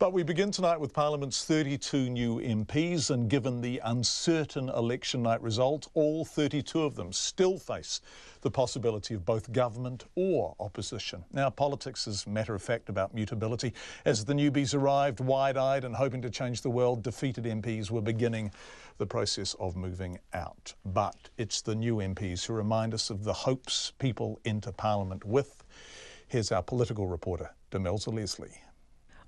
But we begin tonight with Parliament's 32 new MPs, and given the uncertain election night result, all 32 of them still face the possibility of both government or opposition. Now, politics is matter of fact about mutability. As the newbies arrived, wide-eyed and hoping to change the world, defeated MPs were beginning the process of moving out. But it's the new MPs who remind us of the hopes people enter Parliament with. Here's our political reporter, Demelza Leslie.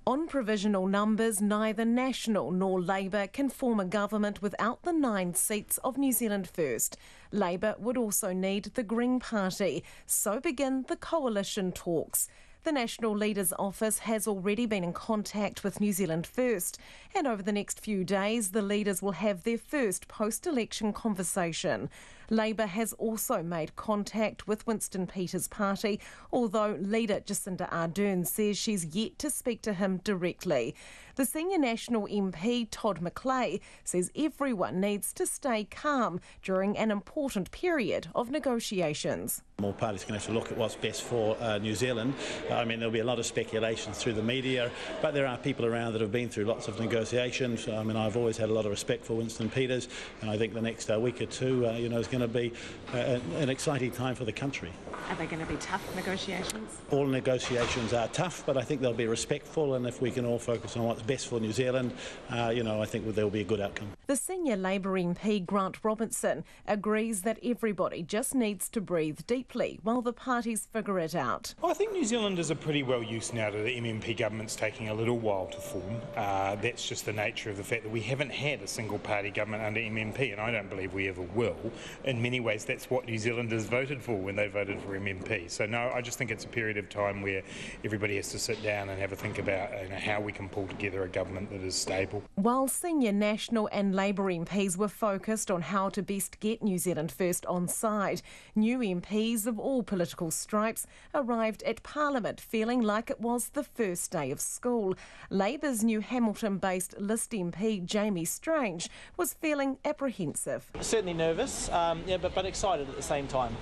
On provisional numbers, neither National nor Labour can form a government without the 9 seats of New Zealand First. Labour would also need the Green Party, so begin the coalition talks. The National Leader's Office has already been in contact with New Zealand First, and over the next few days the leaders will have their first post-election conversation. Labour has also made contact with Winston Peters' party, although leader Jacinda Ardern says she's yet to speak to him directly. The senior National MP, Todd McClay, says everyone needs to stay calm during an important period of negotiations. All parties can have to look at what's best for New Zealand. I mean, there'll be a lot of speculations through the media, but there are people around that have been through lots of negotiations. I mean, I've always had a lot of respect for Winston Peters, and I think the next week or two, is going to be an exciting time for the country. Are they going to be tough negotiations? All negotiations are tough, but I think they'll be respectful, and if we can all focus on what's best for New Zealand, I think there'll be a good outcome. The senior Labour MP, Grant Robinson, agrees that everybody just needs to breathe deeply while the parties figure it out. I think New Zealanders are pretty well used now to the MMP governments taking a little while to form. That's just the nature of the fact that we haven't had a single party government under MMP, and I don't believe we ever will. In many ways, that's what New Zealanders voted for when they voted for MMP. So no, I just think it's a period of time where everybody has to sit down and have a think about how we can pull together a government that is stable. While senior National and Labour MPs were focused on how to best get New Zealand First on side, new MPs of all political stripes arrived at Parliament feeling like it was the first day of school. Labour's new Hamilton-based List MP, Jamie Strange, was feeling apprehensive. Certainly nervous, but excited at the same time.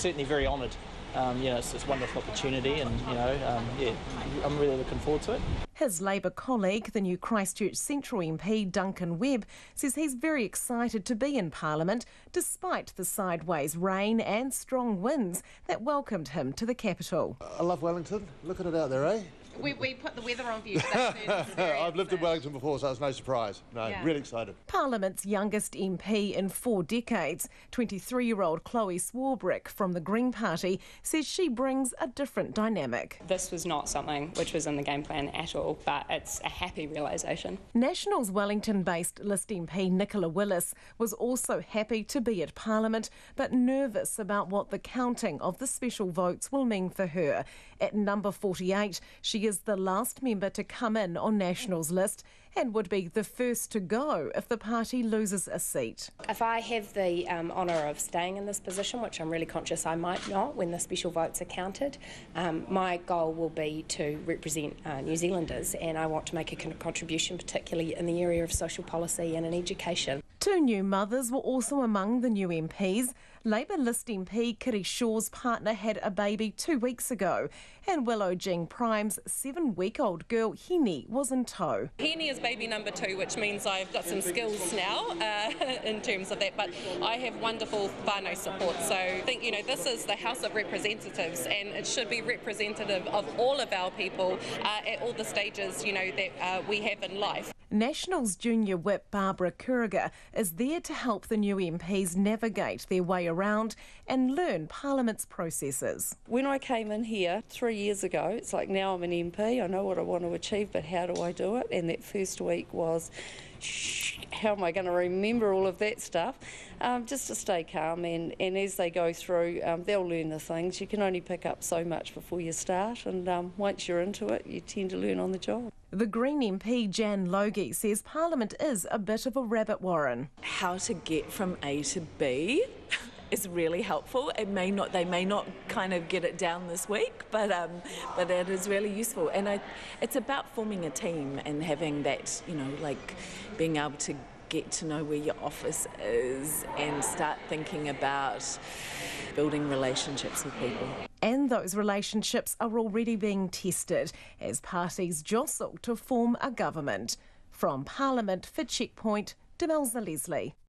Certainly very honoured. It's a wonderful opportunity, and I'm really looking forward to it. His Labour colleague, the new Christchurch Central MP Duncan Webb, says he's very excited to be in Parliament despite the sideways rain and strong winds that welcomed him to the capital. I love Wellington. Look at it out there, eh? We put the weather on for you today. I've lived in Wellington before, so it's no surprise. Really excited. Parliament's youngest MP in 4 decades, 23-year-old Chloe Swarbrick from the Green Party, says she brings a different dynamic. This was not something which was in the game plan at all, but it's a happy realisation. National's Wellington-based List MP Nicola Willis was also happy to be at Parliament, but nervous about what the counting of the special votes will mean for her. At number 48, she is the last member to come in on National's list and would be the first to go if the party loses a seat. If I have the honour of staying in this position, which I'm really conscious I might not when the special votes are counted, my goal will be to represent New Zealanders, and I want to make a contribution, particularly in the area of social policy and in education. 2 new mothers were also among the new MPs. Labour List MP Kiri Shaw's partner had a baby 2 weeks ago, and Willow Jean Prime's 7-week-old girl Henny was in tow. Henny is baby number 2, which means I've got some skills now in terms of that, but I have wonderful whānau support. So I think, this is the House of Representatives, and it should be representative of all of our people at all the stages, that we have in life. National's junior whip Barbara Kuriger is there to help the new MPs navigate their way around and learn Parliament's processes. When I came in here 3 years ago, it's like now I'm an MP, I know what I want to achieve, but how do I do it? And that first week was, how am I going to remember all of that stuff? Just to stay calm, and as they go through, they'll learn the things. You can only pick up so much before you start, and once you're into it, you tend to learn on the job. The Green MP Jan Logie says Parliament is a bit of a rabbit warren. How to get from A to B is really helpful. They may not kind of get it down this week, but it is really useful. And it's about forming a team and having that, being able to get to know where your office is and start thinking about building relationships with people. And those relationships are already being tested as parties jostle to form a government. From Parliament for Checkpoint, Demelza Leslie.